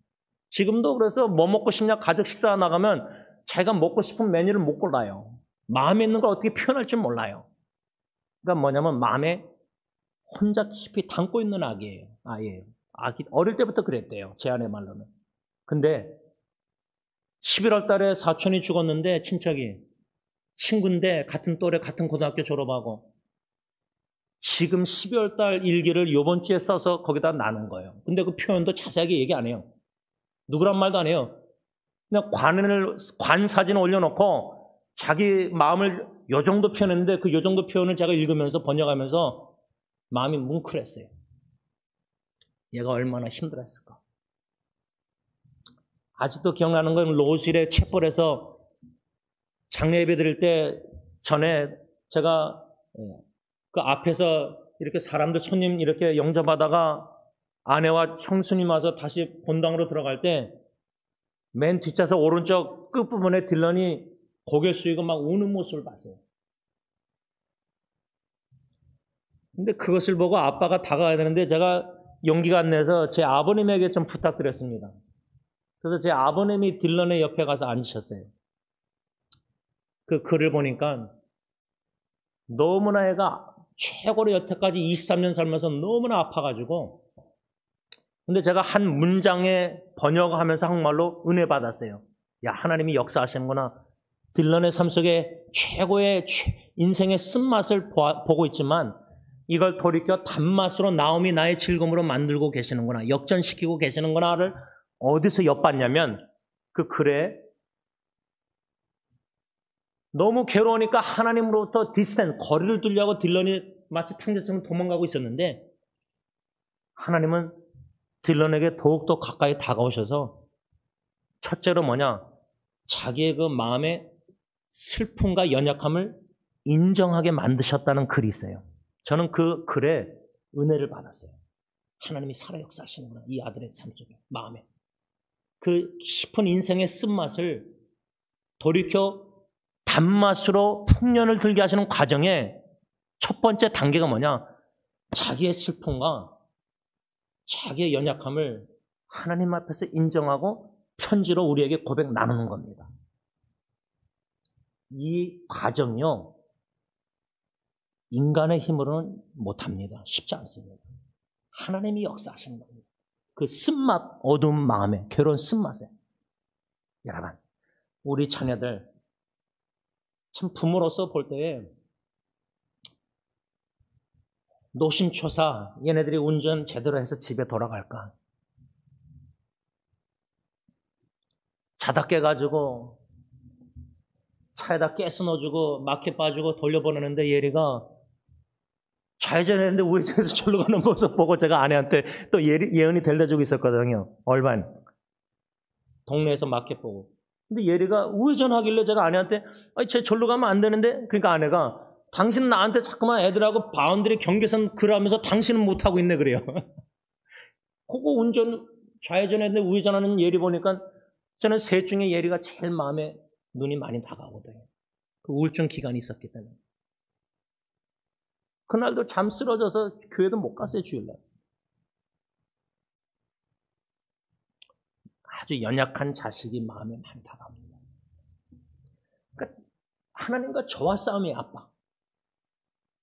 지금도 그래서 뭐 먹고 싶냐 가족 식사 나가면 자기가 먹고 싶은 메뉴를 못 골라요. 마음에 있는 걸 어떻게 표현할 줄 몰라요. 뭐냐면 마음에 혼자 깊이 담고 있는 아기예요. 아기 어릴 때부터 그랬대요. 제 아내 말로는. 근데 11월 달에 사촌이 죽었는데 친척이 친구인데 같은 또래 같은 고등학교 졸업하고 지금 12월 달 일기를 이번 주에 써서 거기다 나눈 거예요. 근데 그 표현도 자세하게 얘기 안 해요. 누구란 말도 안 해요. 그냥 관 사진을 올려놓고 자기 마음을 요 정도 표현했는데 그 요 정도 표현을 제가 읽으면서 번역하면서 마음이 뭉클했어요. 얘가 얼마나 힘들었을까. 아직도 기억나는 건 로실의 챗벌에서 장례 예배 드릴 때 전에 제가 그 앞에서 이렇게 사람들 손님 이렇게 영접하다가 아내와 형수님 와서 다시 본당으로 들어갈 때 맨 뒷좌석 오른쪽 끝부분에 딜런이 고개를 숙이고 막 우는 모습을 봤어요. 근데 그것을 보고 아빠가 다가가야 되는데 제가 용기가 안 내서 제 아버님에게 좀 부탁드렸습니다. 그래서 제 아버님이 딜런의 옆에 가서 앉으셨어요. 그 글을 보니까 너무나 애가 최고로 여태까지 23년 살면서 너무나 아파가지고 근데 제가 한 문장에 번역하면서 한국말로 은혜 받았어요. 야, 하나님이 역사하시는구나. 딜런의 삶 속에 최고의 인생의 쓴맛을 보고 있지만 이걸 돌이켜 단맛으로 나옴이 나의 즐거움으로 만들고 계시는구나. 역전시키고 계시는구나를 어디서 엿봤냐면 그 글에 너무 괴로우니까 하나님으로부터 거리를 두려고 딜런이 마치 탕자처럼 도망가고 있었는데 하나님은 딜런에게 더욱더 가까이 다가오셔서 첫째로 자기의 그 마음의 슬픔과 연약함을 인정하게 만드셨다는 글이 있어요. 저는 그 글에 은혜를 받았어요. 하나님이 살아 역사하시는구나. 이 아들의 삶 속에, 마음에. 그 깊은 인생의 쓴맛을 돌이켜 단맛으로 풍년을 들게 하시는 과정에 첫 번째 단계가 자기의 슬픔과 자기의 연약함을 하나님 앞에서 인정하고 편지로 우리에게 고백 나누는 겁니다. 이 과정이요, 인간의 힘으로는 못합니다. 쉽지 않습니다. 하나님이 역사하시는 겁니다. 그 쓴맛, 어두운 마음에, 괴로운 쓴맛에. 여러분, 우리 자녀들, 참 부모로서 볼 때에 노심초사 얘네들이 운전 제대로 해서 집에 돌아갈까? 자다 깨가지고 차에다 가스 넣어주고 마켓 봐주고 돌려보내는데 예리가 좌회전했는데 우회전해서 절로 가는 모습 보고 제가 아내한테 또 예언이 들려주고 있었거든요. 얼반 동네에서 마켓 보고. 근데 예리가 우회전하길래 제가 아내한테 쟤 절로 가면 안 되는데, 그러니까 아내가 당신은 나한테 자꾸만 애들하고 바운드리 경계선 그러면서 당신은 못하고 있네 그래요. 그거 좌회전했는데 우회전하는 예리 보니까 저는 셋 중에 예리가 제일 마음에 눈이 많이 다가오거든요. 그 우울증 기간이 있었기 때문에. 그날도 잠 쓰러져서 교회도 못 갔어요, 주일날. 아주 연약한 자식이 마음에 많이 다가옵니다. 그러니까 하나님과 저와 싸움이 아빠.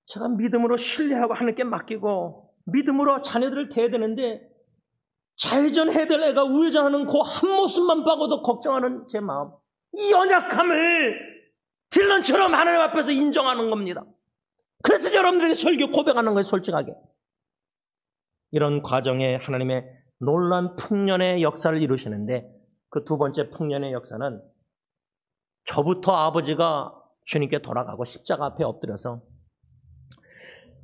제가 믿음으로 신뢰하고 하나님께 맡기고 믿음으로 자녀들을 대해야 되는데 좌회전해야 될 애가 우회전하는 그 한 모습만 봐고도 걱정하는 제 마음. 이 연약함을 딜런처럼 하나님 앞에서 인정하는 겁니다. 그래서 여러분들에게 설교 고백하는 거예요, 솔직하게. 이런 과정에 하나님의 놀라운 풍년의 역사를 이루시는데 그 두 번째 풍년의 역사는 저부터 아버지가 주님께 돌아가고 십자가 앞에 엎드려서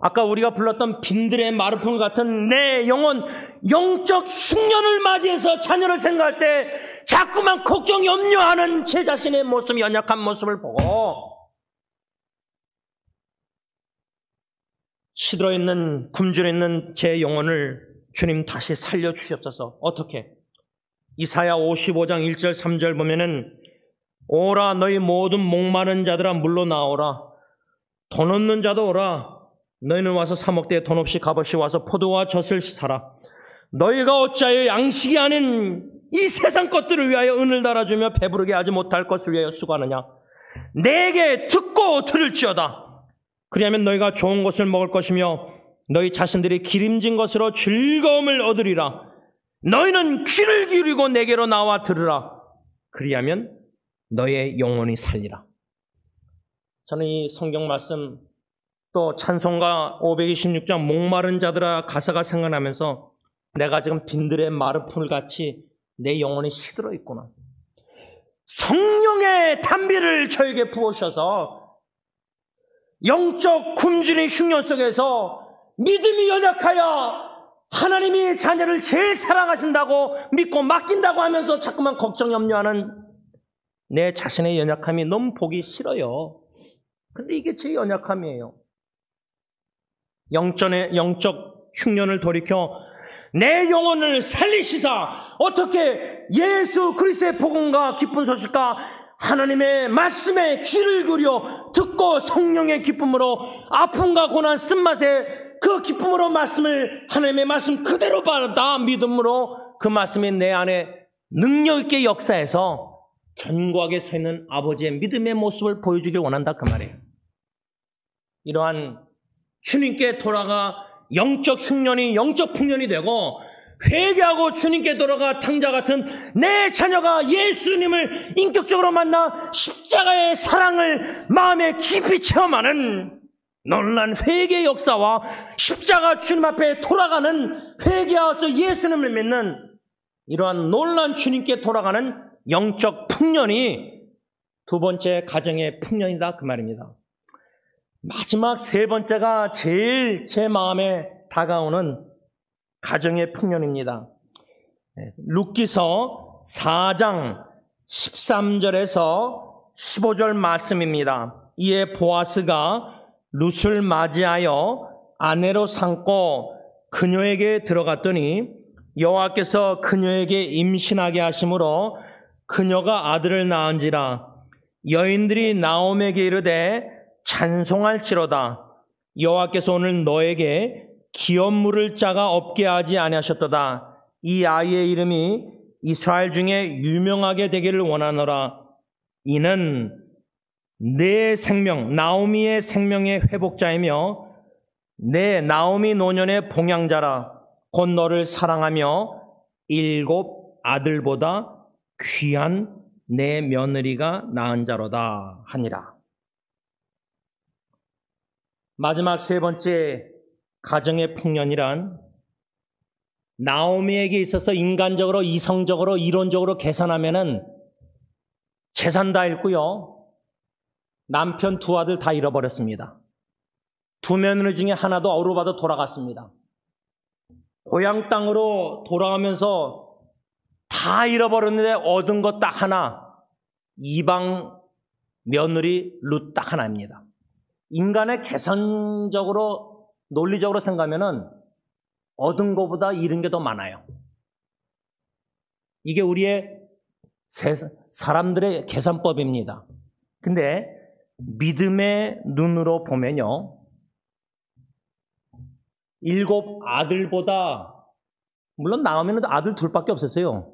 아까 우리가 불렀던 빈들의 마르풍 같은 내 영혼, 영적 흉년을 맞이해서 자녀를 생각할 때 자꾸만 걱정, 염려하는 제 자신의 모습, 연약한 모습을 보고 시들어 있는, 굶주려 있는 제 영혼을 주님 다시 살려주시옵소서. 어떻게? 이사야 55장 1절 3절 보면은 오라 너희 모든 목마른 자들아 물러 나오라. 돈 없는 자도 오라. 너희는 와서 사먹되 돈 없이 값없이 와서 포도와 젖을 사라. 너희가 어찌하여 양식이 아닌 이 세상 것들을 위하여 은을 달아주며 배부르게 하지 못할 것을 위하여 수고하느냐. 내게 듣고 들을지어다. 그리하면 너희가 좋은 것을 먹을 것이며 너희 자신들이 기름진 것으로 즐거움을 얻으리라. 너희는 귀를 기울이고 내게로 나와 들으라. 그리하면 너의 영혼이 살리라. 저는 이 성경 말씀 또 찬송가 526장 목마른 자들아 가사가 생각나면서 내가 지금 빈들의 마르풀 같이 내 영혼이 시들어 있구나. 성령의 단비를 저에게 부으셔서 영적 굶주린 흉년 속에서 믿음이 연약하여 하나님이 자녀를 제일 사랑하신다고 믿고 맡긴다고 하면서 자꾸만 걱정 염려하는 내 자신의 연약함이 너무 보기 싫어요. 근데 이게 제 연약함이에요. 영적 흉년을 돌이켜 내 영혼을 살리시사 어떻게 예수 그리스도의 복음과 기쁜 소식과 하나님의 말씀에 귀를 기울여 듣고 성령의 기쁨으로 아픔과 고난 쓴맛에 그 기쁨으로 말씀을 하나님의 말씀 그대로 받아 믿음으로 그 말씀이 내 안에 능력 있게 역사해서 견고하게 서 있는 아버지의 믿음의 모습을 보여주길 원한다 그 말이에요. 이러한 주님께 돌아가 영적 흉년이 영적 풍년이 되고 회개하고 주님께 돌아가 탕자 같은 내 자녀가 예수님을 인격적으로 만나 십자가의 사랑을 마음에 깊이 체험하는 놀란 회개 역사와 십자가 주님 앞에 돌아가는 회개하여서 예수님을 믿는 이러한 놀란 주님께 돌아가는 영적 풍년이 두 번째 가정의 풍년이다 그 말입니다. 마지막 세 번째가 제일 제 마음에 다가오는 가정의 풍년입니다. 룻기서 4장 13절에서 15절 말씀입니다. 이에 보아스가 룻을 맞이하여 아내로 삼고 그녀에게 들어갔더니 여호와께서 그녀에게 임신하게 하심으로 그녀가 아들을 낳은지라. 여인들이 나옴에게 이르되 찬송할지로다. 여호와께서 오늘 너에게 기업 물을 자가 없게 하지 아니하셨도다. 이 아이의 이름이 이스라엘 중에 유명하게 되기를 원하노라. 이는 내 생명 나오미의 생명의 회복자이며 내 나오미 노년의 봉양자라. 곧 너를 사랑하며 7 아들보다 귀한 내 며느리가 낳은 자로다 하니라. 마지막 세 번째 가정의 풍년이란 나오미에게 있어서 인간적으로 이성적으로 이론적으로 계산하면은 재산 다 잃고요. 남편 2 아들 다 잃어버렸습니다. 2 며느리 중에 하나도 어루바도 돌아갔습니다. 고향 땅으로 돌아가면서 다 잃어버렸는데 얻은 것 딱 하나, 이방 며느리 룻 딱 하나입니다. 인간의 계산적으로 논리적으로 생각하면은 얻은 것보다 잃은 게 더 많아요. 이게 우리의 사람들의 계산법입니다. 근데 믿음의 눈으로 보면요, 7 아들보다, 물론 나오면 아들 2밖에 없었어요.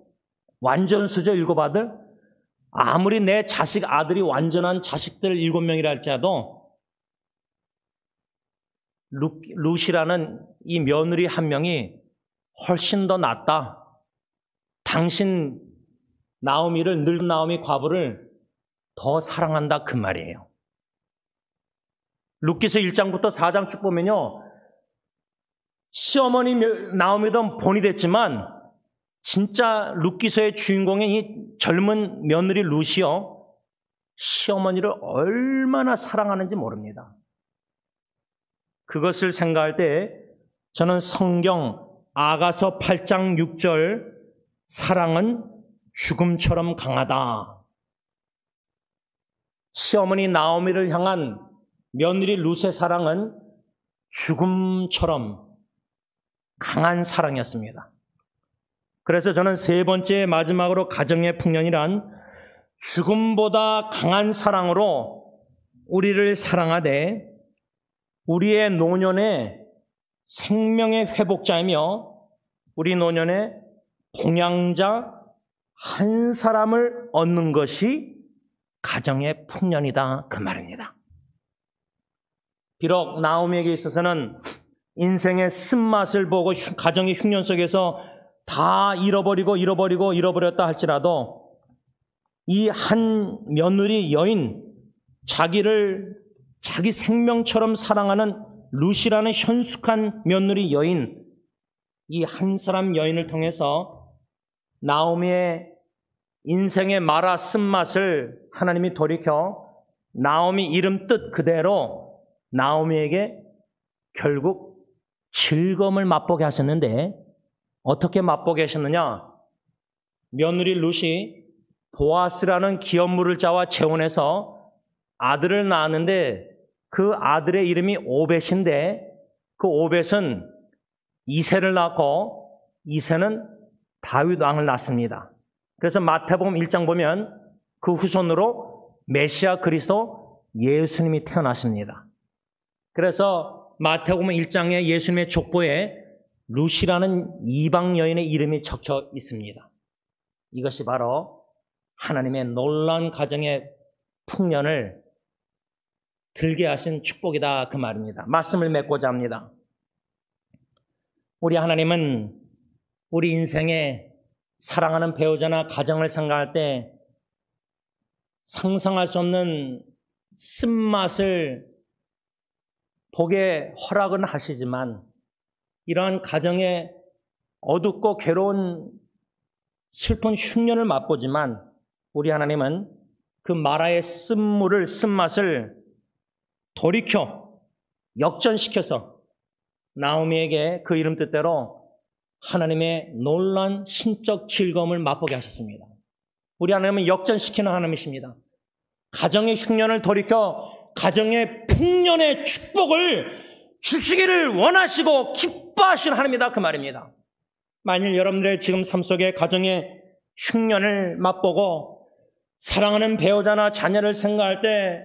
완전수죠, 7 아들. 아무리 내 자식 아들이 완전한 자식들 7명이라 할지라도 룻이라는 이 며느리 한 명이 훨씬 더 낫다. 당신 나오미를, 늙은 나오미 과부를 더 사랑한다 그 말이에요. 룻기서 1장부터 4장 쭉 보면요, 시어머니 나오미도 본이 됐지만 진짜 룻기서의 주인공인 이 젊은 며느리 룻이요, 시어머니를 얼마나 사랑하는지 모릅니다. 그것을 생각할 때 저는 성경 아가서 8장 6절 사랑은 죽음처럼 강하다. 시어머니 나오미를 향한 며느리 룻의 사랑은 죽음처럼 강한 사랑이었습니다. 그래서 저는 세 번째 마지막으로 가정의 풍년이란 죽음보다 강한 사랑으로 우리를 사랑하되 우리의 노년의 생명의 회복자이며 우리 노년의 봉양자 한 사람을 얻는 것이 가정의 풍년이다 그 말입니다. 비록 나오미에게 있어서는 인생의 쓴맛을 보고 가정의 흉년 속에서 다 잃어버렸다 할지라도 이 한 며느리 여인, 자기를 자기 생명처럼 사랑하는 루시라는 현숙한 며느리 여인, 이 한 사람 여인을 통해서 나오미의 인생의 마라 쓴맛을 하나님이 돌이켜 나오미 이름 뜻 그대로 나오미에게 결국 즐거움을 맛보게 하셨는데, 어떻게 맛보게 하셨느냐? 며느리 룻이 보아스라는 기업물을 자와 재혼해서 아들을 낳았는데 그 아들의 이름이 오벳인데, 그 오벳은 이새를 낳고 이새는 다윗 왕을 낳습니다. 그래서 마태복음 1장 보면 그 후손으로 메시아 그리스도 예수님이 태어나십니다. 그래서 마태복음 1장에 예수님의 족보에 룻이라는 이방 여인의 이름이 적혀 있습니다. 이것이 바로 하나님의 놀라운 가정의 풍년을 들게 하신 축복이다, 그 말입니다. 말씀을 맺고자 합니다. 우리 하나님은 우리 인생에 사랑하는 배우자나 가정을 생각할 때 상상할 수 없는 쓴맛을 보게 허락은 하시지만, 이러한 가정의 어둡고 괴로운 슬픈 흉년을 맛보지만 우리 하나님은 그 마라의 쓴맛을 돌이켜 역전시켜서 나오미에게 그 이름 뜻대로 하나님의 놀라운 신적 즐거움을 맛보게 하셨습니다. 우리 하나님은 역전시키는 하나님이십니다. 가정의 흉년을 돌이켜 가정의 풍년의 축복을 주시기를 원하시고 기뻐하시는 하나님이다, 그 말입니다. 만일 여러분들의 지금 삶 속에 가정의 흉년을 맛보고 사랑하는 배우자나 자녀를 생각할 때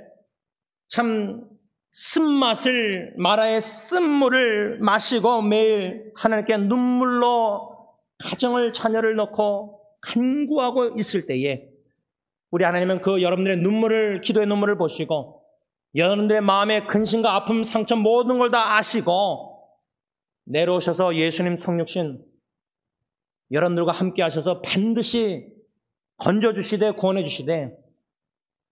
참 쓴맛을, 마라의 쓴물을 마시고 매일 하나님께 눈물로 가정을, 자녀를 넣고 간구하고 있을 때에 우리 하나님은 그 여러분들의 눈물을, 기도의 눈물을 보시고 여러분들의 마음의 근심과 아픔, 상처 모든 걸 다 아시고 내려오셔서 예수님 성육신 여러분들과 함께 하셔서 반드시 건져주시되 구원해 주시되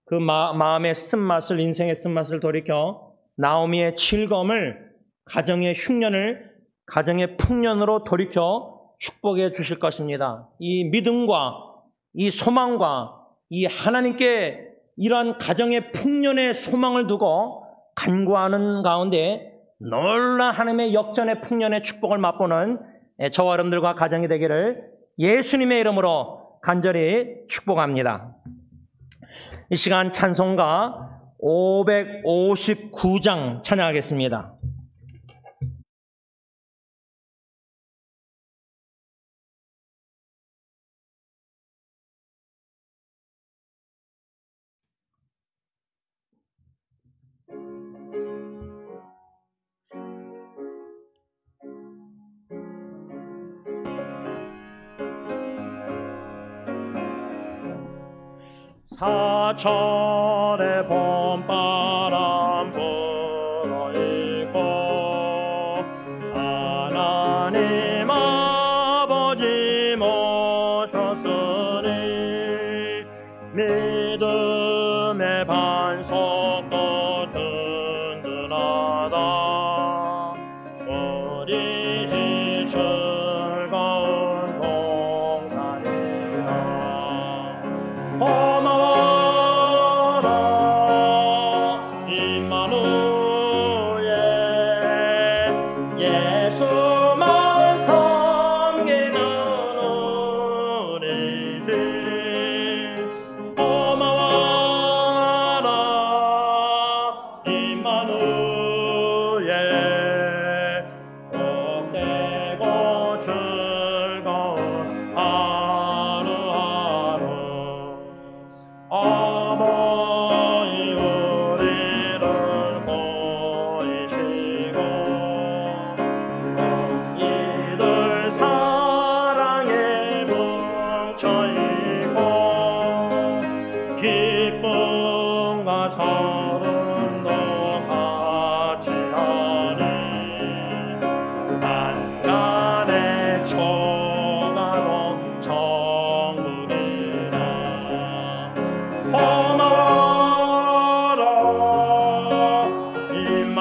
그 마음의 쓴맛을, 인생의 쓴맛을 돌이켜 나오미의 즐거움을, 가정의 흉년을 가정의 풍년으로 돌이켜 축복해 주실 것입니다. 이 믿음과 이 소망과 이 하나님께 이러한 가정의 풍년의 소망을 두고 간구하는 가운데 놀라운 하나님의 역전의 풍년의 축복을 맛보는 저와 여러분들과 가정이 되기를 예수님의 이름으로 간절히 축복합니다. 이 시간 찬송가 559장 찬양하겠습니다. 사천의 봄바람 불어일고 하나님 아버지 모셨으니 믿음의 반석도 든든하다. 우리 집 즐거운 동산이라. 고마워라 임마누엘, 예수만 섬기는 우리 집. 고마워라 임마누엘,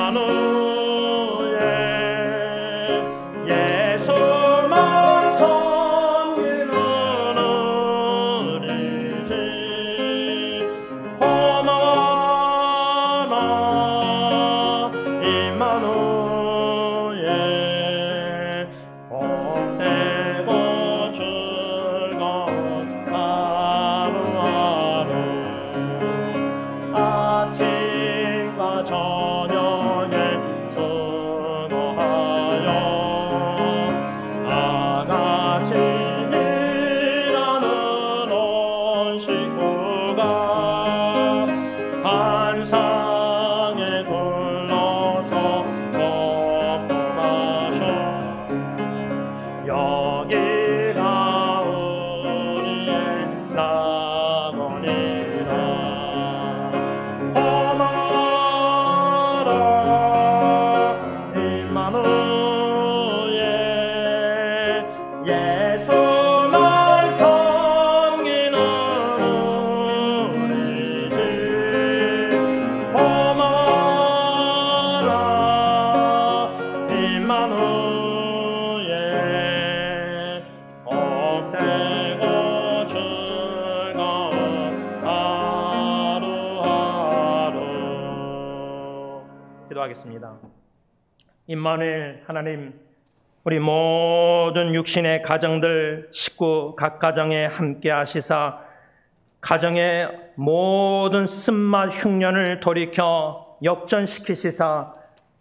임마누엘 예수만 섬기는 우리 집 고마워라 임마누엘 복되고 즐거운 하루하루 아침과 저녁에 수고하여 다같이 일하는 온 식구가 한상에 둘러서 먹고 마셔 여기가 우리의 낙원이라 고마워라 임마누엘 예수만 섬기는 우리 집 고마워라 임마누엘 복되고 즐거운 하루하루. 기도하겠습니다. 임마누엘 하나님, 우리 모든 육신의 가정들, 식구 각 가정에 함께 하시사 가정의 모든 쓴맛 흉년을 돌이켜 역전시키시사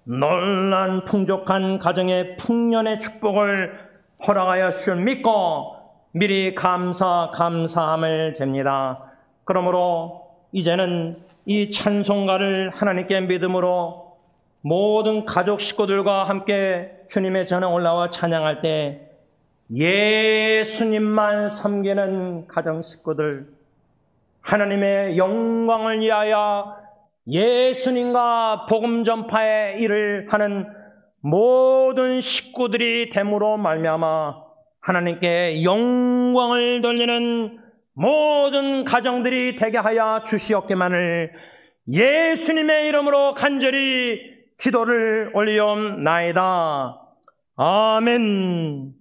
놀란 풍족한 가정의 풍년의 축복을 허락하여 주실 믿고 미리 감사함을 드립니다. 그러므로 이제는 이 찬송가를 하나님께 믿음으로 모든 가족 식구들과 함께 주님의 전에 올라와 찬양할 때 예수님만 섬기는 가정 식구들, 하나님의 영광을 위하여 예수님과 복음 전파의 일을 하는 모든 식구들이 됨으로 말미암아 하나님께 영광을 돌리는 모든 가정들이 되게 하여 주시옵기만을 예수님의 이름으로 간절히 기도를 올리옵나이다. 아멘.